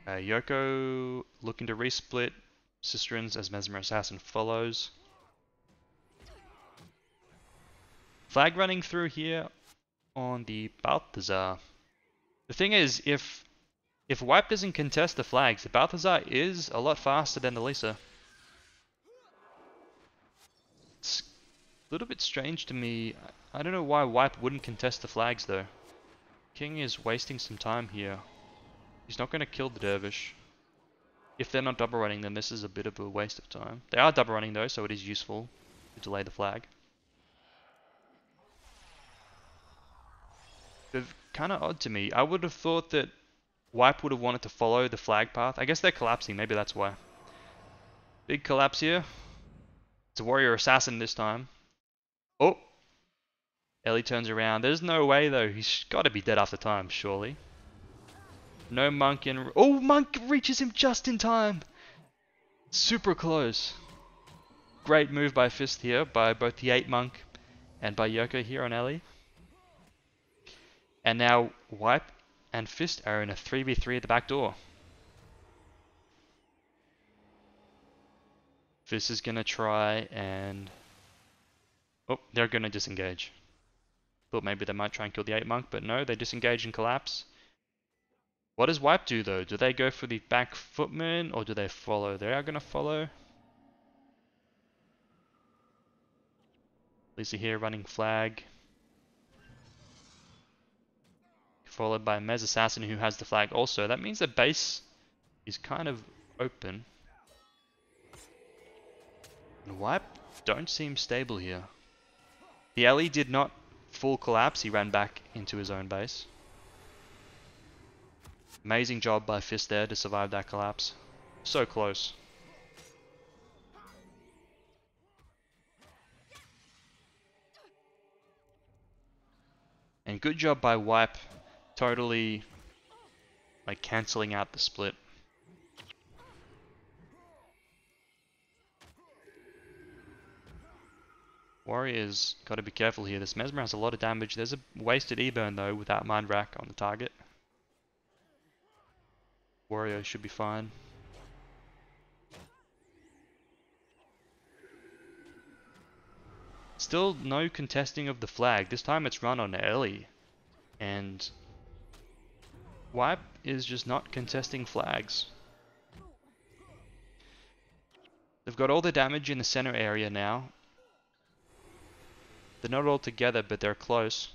Yoko looking to resplit. Sistrins as Mesmer Assassin follows. Flag running through here on the Balthazar. The thing is, if Wipe doesn't contest the flags, the Balthazar is a lot faster than the Lisa. It's a little bit strange to me. I don't know why Wipe wouldn't contest the flags though. King is wasting some time here. He's not going to kill the Dervish. If they're not double running, then this is a bit of a waste of time. They are double running though, so it is useful to delay the flag. But kind of odd to me. I would have thought that Wipe would have wanted to follow the flag path. I guess they're collapsing, maybe that's why. Big collapse here. It's a Warrior Assassin this time. Oh! Ellie turns around. There's no way though. He's got to be dead after time, surely. No Monk in... Oh! Monk reaches him just in time! Super close. Great move by Fist here, by both the 8 Monk and by Yoko here on Ellie. And now Wipe and Fist are in a 3v3 at the back door. Fist is gonna try and... Oh, they're gonna disengage. Thought maybe they might try and kill the 8 monk, but no, they disengage and collapse. What does Wipe do though? Do they go for the back footman or do they follow? They are gonna follow. Lisa here running flag. Followed by Mez Assassin who has the flag also. That means the base is kind of open. And Wipe don't seem stable here. The Ellie did not full collapse, he ran back into his own base. Amazing job by Fist there to survive that collapse. So close. And good job by Wipe, totally like cancelling out the split. Warriors gotta be careful here. This Mesmer has a lot of damage. There's a wasted E-burn though without Mind Rack on the target. Warrior should be fine. Still no contesting of the flag. This time it's run on Ellie. And Wipe is just not contesting flags. They've got all the damage in the center area now. They're not all together, but they're close.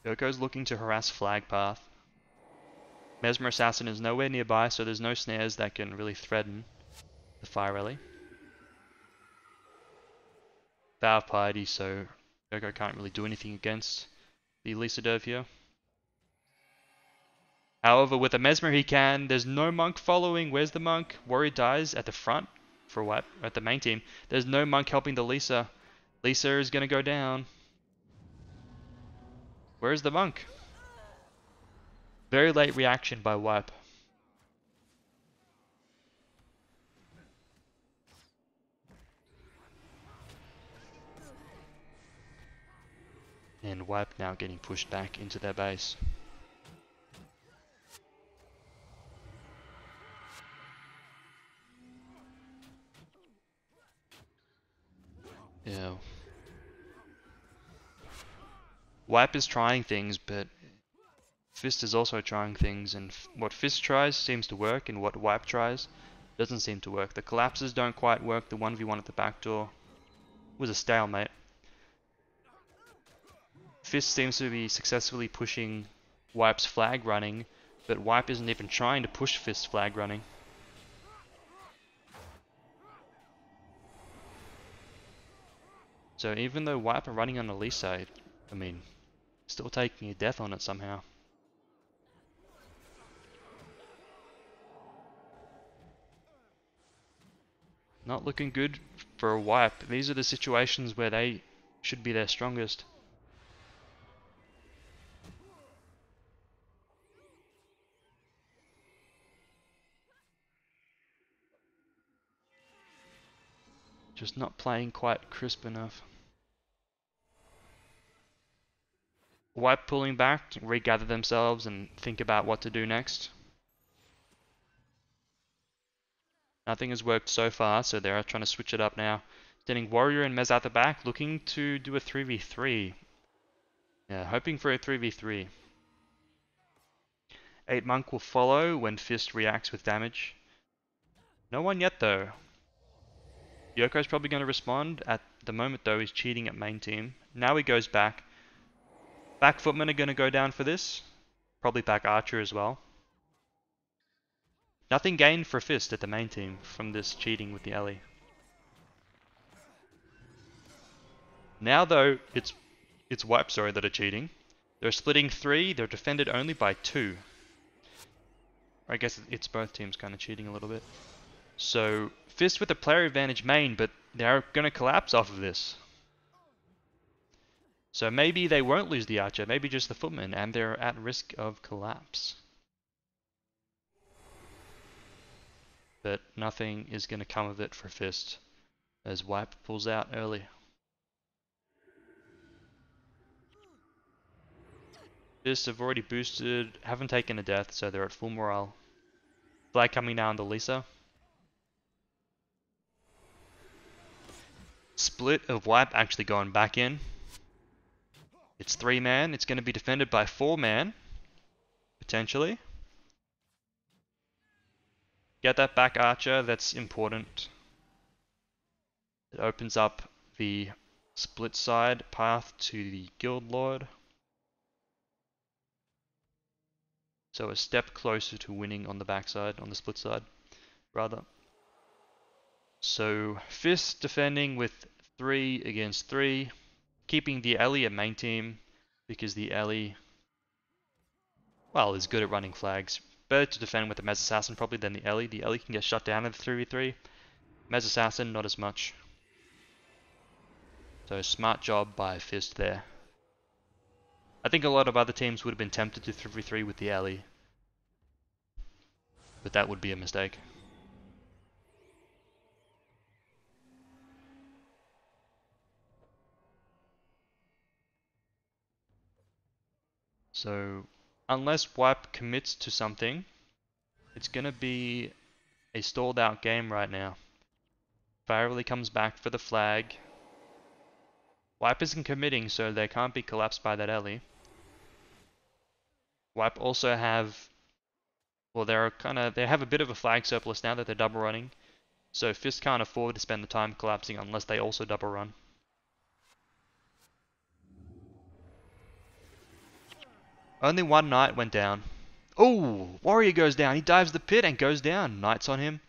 Yoko's looking to harass flag path. Mesmer Assassin is nowhere nearby, so there's no snares that can really threaten the Fire Rally. Vow of Piety, so Yoko can't really do anything against the Lisa Derv here. However, with a Mesmer he can. There's no monk following. Where's the monk? Warrior dies at the front for what? At the main team. There's no monk helping the Lisa. Lisa is going to go down. Where's the monk? Very late reaction by Wipe. And Wipe now getting pushed back into their base. Yeah. Wipe is trying things, but Fist is also trying things, and what Fist tries seems to work, and what Wipe tries doesn't seem to work. The collapses don't quite work, the 1v1 at the back door was a stalemate. Fist seems to be successfully pushing Wipe's flag running, but Wipe isn't even trying to push Fist's flag running. So even though Wipe are running on Elisa, I mean, still taking a death on it somehow. Not looking good for a Wipe. These are the situations where they should be their strongest. Just not playing quite crisp enough. Wipe pulling back, regather themselves and think about what to do next. Nothing has worked so far, so they're trying to switch it up now. Standing Warrior and Mez at the back, looking to do a 3v3. Yeah, hoping for a 3v3. 8 Monk will follow when Fist reacts with damage. No one yet though. Yoko's probably going to respond. At the moment though, he's cheating at main team. Now he goes back. Back footmen are going to go down for this. Probably back Archer as well. Nothing gained for Fist at the main team from this cheating with the Ellie. Now though, it's Wipe, sorry, that are cheating. They're splitting 3, they're defended only by 2. I guess it's both teams kind of cheating a little bit. So, Fist with a player advantage main, but they're going to collapse off of this. So maybe they won't lose the Archer, maybe just the Footman, and they're at risk of collapse. But nothing is going to come of it for Fist. as Wipe pulls out early. Fists have already boosted, haven't taken a death, so they're at full morale. Flag coming now on the Lisa. Split of Wipe actually going back in. It's 3-man. It's going to be defended by 4-man, potentially. Get that back archer, that's important. It opens up the split side path to the Guild Lord. So a step closer to winning on the backside, on the split side, rather. So Fist defending with 3 against 3, keeping the Ellie at main team, because the Ellie, well, is good at running flags. Better to defend with the Mez Assassin probably than the Ellie. The Ellie can get shut down in the 3v3. Mez Assassin, not as much. So smart job by Fist there. I think a lot of other teams would have been tempted to 3v3 with the Ellie, but that would be a mistake. So unless Wipe commits to something, it's going to be a stalled out game right now. Firely comes back for the flag. Wipe isn't committing, so they can't be collapsed by that Ellie. Wipe also have, well, they have a bit of a flag surplus now that they're double running. So Fist can't afford to spend the time collapsing unless they also double run. Only one knight went down. Oh, warrior goes down. He dives the pit and goes down. Knight's on him.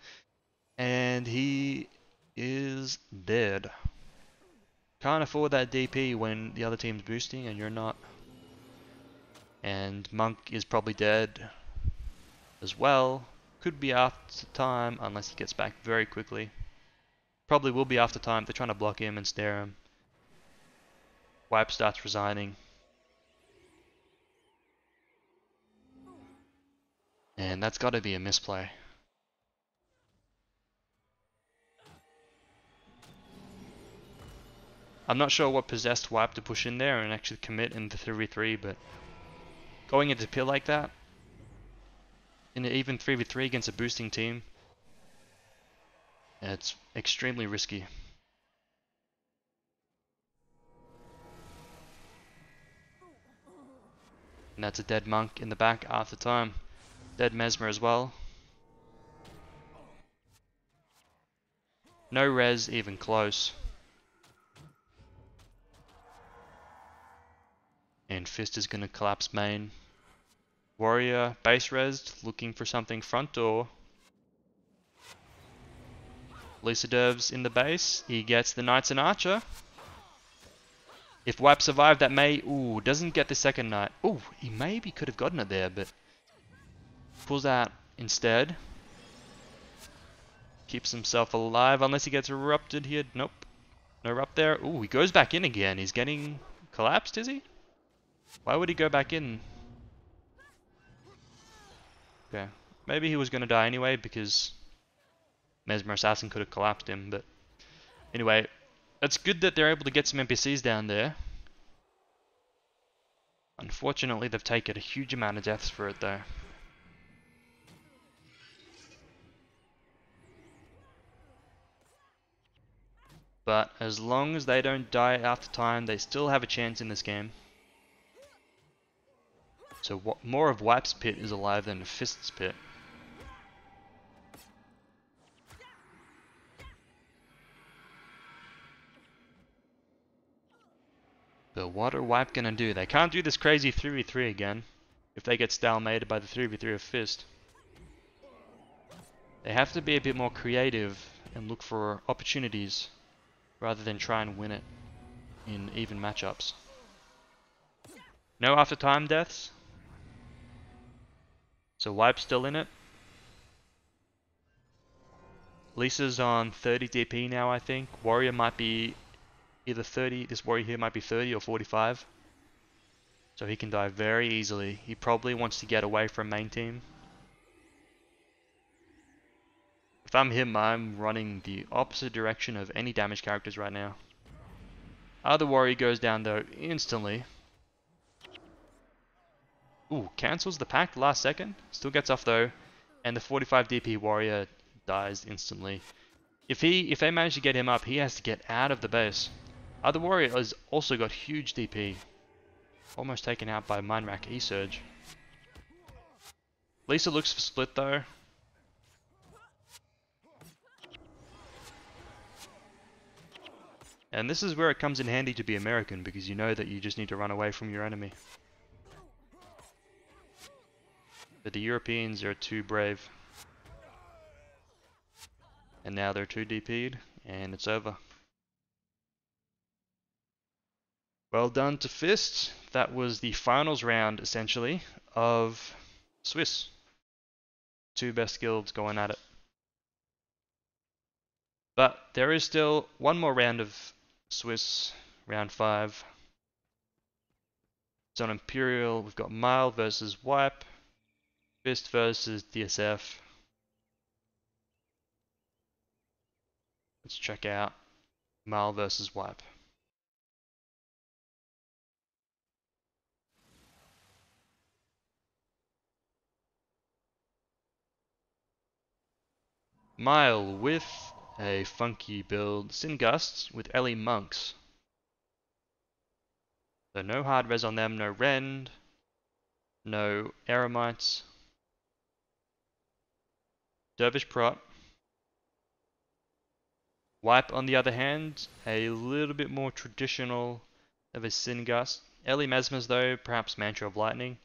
And he is dead. Can't afford that DP when the other team's boosting and you're not. And Monk is probably dead as well. Could be after time unless he gets back very quickly. Probably will be after time. They're trying to block him and stare him. Wipe starts resigning. And that's got to be a misplay. I'm not sure what possessed Wipe to push in there and actually commit in the 3v3, but going into pit like that, in an even 3v3 against a boosting team, it's extremely risky. And that's a dead Monk in the back after time. Dead Mesmer as well. No res even close. And Fist is going to collapse main. Warrior base resed, looking for something front door. Lisa Derv's in the base. He gets the Knights and Archer. If Wipe survived, that may... Ooh, doesn't get the second Knight. Ooh, he maybe could have gotten it there, but... Pulls out instead. Keeps himself alive unless he gets erupted here. Nope. No erupt there. Ooh, he goes back in again. He's getting collapsed, is he? Why would he go back in? Okay. Maybe he was going to die anyway because Mesmer Assassin could have collapsed him, but... Anyway, it's good that they're able to get some NPCs down there. Unfortunately, they've taken a huge amount of deaths for it though. But as long as they don't die after time, they still have a chance in this game. So what, more of Wipe's pit is alive than Fist's pit. But what are Wipe gonna do? They can't do this crazy 3v3 again if they get stalemated by the 3v3 of Fist. They have to be a bit more creative and look for opportunities rather than try and win it in even matchups. No after time deaths. So Wipe's still in it. Lisa's on 30 DP now, I think. Warrior might be either 30, this warrior here might be 30 or 45. So he can die very easily. He probably wants to get away from main team. If I'm him, I'm running the opposite direction of any damage characters right now. Other warrior goes down though instantly. Ooh, cancels the pact last second. Still gets off though. And the 45 DP warrior dies instantly. If they manage to get him up, he has to get out of the base. Other warrior has also got huge DP. Almost taken out by Mind Rack E-Surge. Lisa looks for split though. And this is where it comes in handy to be American, because you know that you just need to run away from your enemy. But the Europeans are too brave. And now they're too DP'd, and it's over. Well done to Fist. That was the finals round, essentially, of Swiss. Two best guilds going at it. But there is still one more round of Swiss, round 5. It's on Imperial. We've got Mile versus Wipe. Fist versus DSF. Let's check out Mile versus Wipe. Mile with a funky build, Sin Gusts with Ellie Monks. So no hard res on them, no Rend, no Eremites. Dervish Prot. Wipe on the other hand, a little bit more traditional of a Sin Gust. Ellie Mesmers though, perhaps Mantra of Lightning.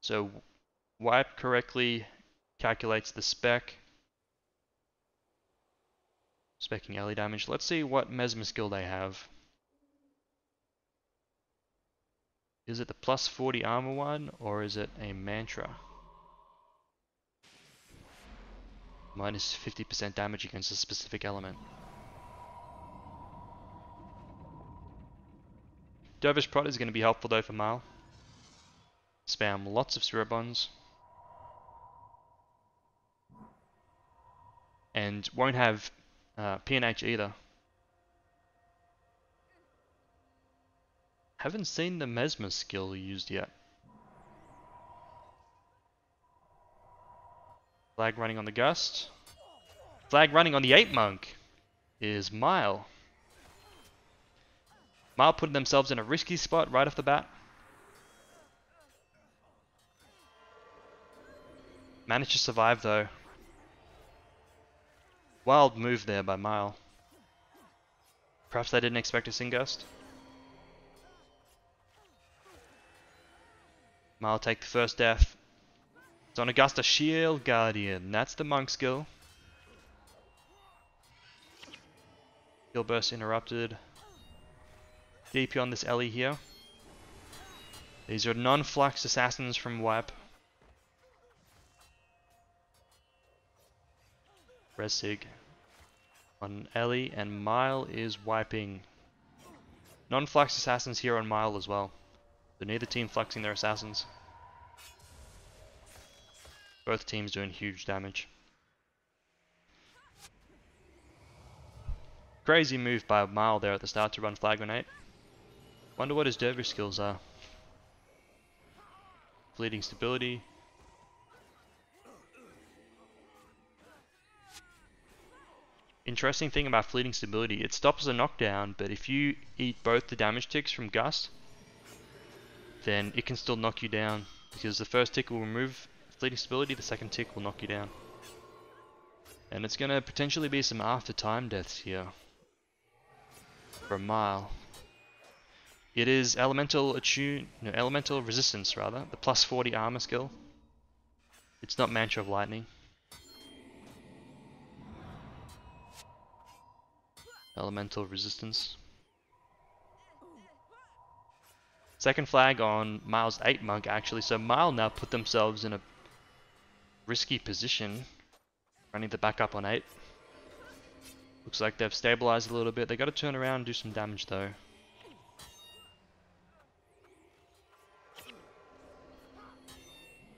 So Wipe correctly calculates the spec. Specking Ellie damage. Let's see what Mesmer skill they have. Is it the plus 40 armor one, or is it a Mantra? Minus 50% damage against a specific element. Dervish Prot is going to be helpful though for Mile. Spam lots of Spirit Bonds. And won't have PNH either. Haven't seen the Mesmer skill used yet. Flag running on the Gust. Flag running on the Ape Monk is Mile. Mile putting themselves in a risky spot right off the bat. Managed to survive though. Wild move there by Mile. Perhaps they didn't expect a Sin Gust. Mile take the first death. It's on Augusta Shield Guardian. That's the monk skill. Heal burst interrupted. DP on this Ellie here. These are non-flux assassins from Wipe. Resig on Ellie, and Mile is wiping. Non-flux assassins here on Mile as well. So neither team fluxing their assassins. Both teams doing huge damage. Crazy move by Mile there at the start to run Flag Grenade. Wonder what his Dervish skills are. Fleeting Stability. Interesting thing about Fleeting Stability, it stops the knockdown, but if you eat both the damage ticks from Gust, then it can still knock you down, because the first tick will remove Fleeting Stability, the second tick will knock you down. And it's going to potentially be some after time deaths here for a Mile. It is elemental resistance rather, the plus 40 armor skill. It's not Mantra of Lightning. Elemental resistance. Second flag on Mile's 8 monk actually, so Mile now put themselves in a risky position, running the backup on 8. Looks like they've stabilized a little bit. They got to turn around and do some damage though.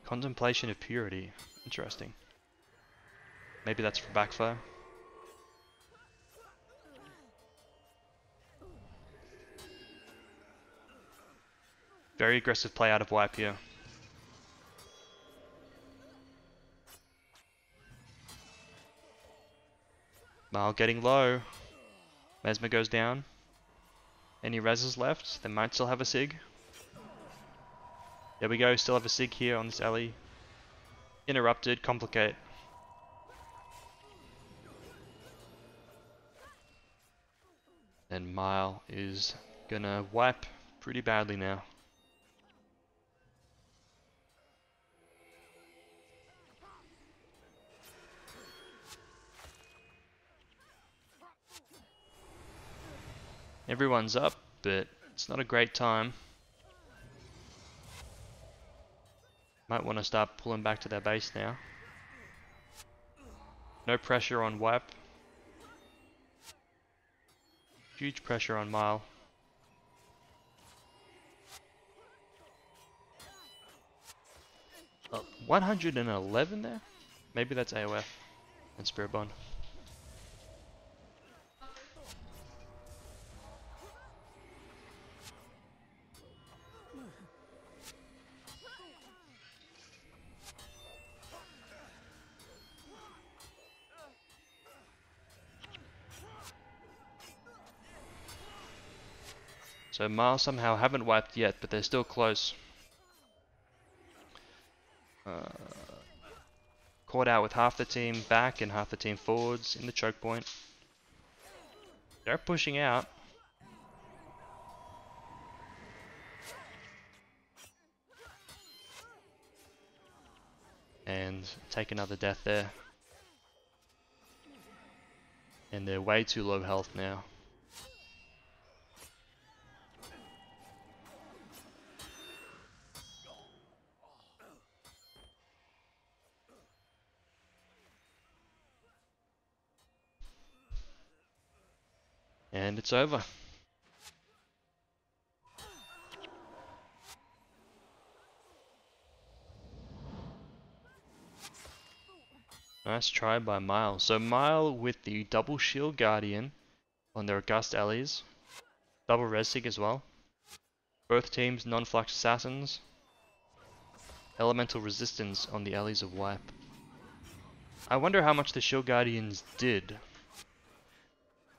Contemplation of Purity. Interesting. Maybe that's for backfire. Very aggressive play out of wipe here. Mal getting low. Mesmer goes down. Any reses left? They might still have a Sig. There we go, still have a Sig here on this alley. Interrupted, complicate. And Mile is gonna wipe pretty badly now. Everyone's up, but it's not a great time. Might want to start pulling back to their base now. No pressure on wipe. Huge pressure on Mile. Oh, 111 there? Maybe that's AOF and Spirit Bond. So Mile somehow haven't wiped yet, but they're still close. Caught out with half the team back and half the team forwards in the choke point. They're pushing out. And take another death there. And they're way too low health now. And it's over. Nice try by Mile. So Mile with the double shield guardian on their August allies. Double res sig as well. Both teams non-flux assassins. Elemental resistance on the allies of wipe. I wonder how much the shield guardians did.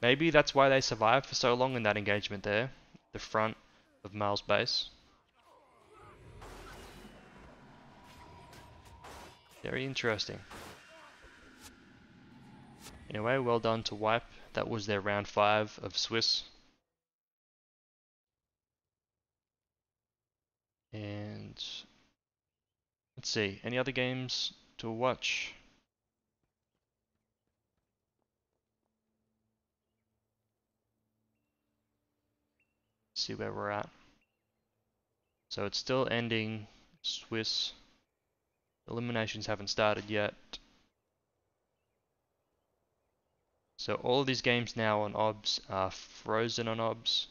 Maybe that's why they survived for so long in that engagement there. The front of Mile's base. Very interesting. Anyway, well done to wipe. That was their round 5 of Swiss. And let's see, any other games to watch? Let's see where we're at. So it's still ending Swiss. Eliminations haven't started yet. So all of these games now on OBS are frozen on OBS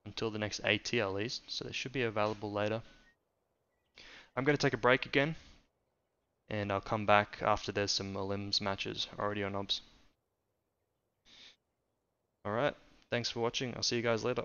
until the next AT at least, so they should be available later. I'm going to take a break again, and I'll come back after there's some Elims matches already on OBS. Alright, thanks for watching, I'll see you guys later.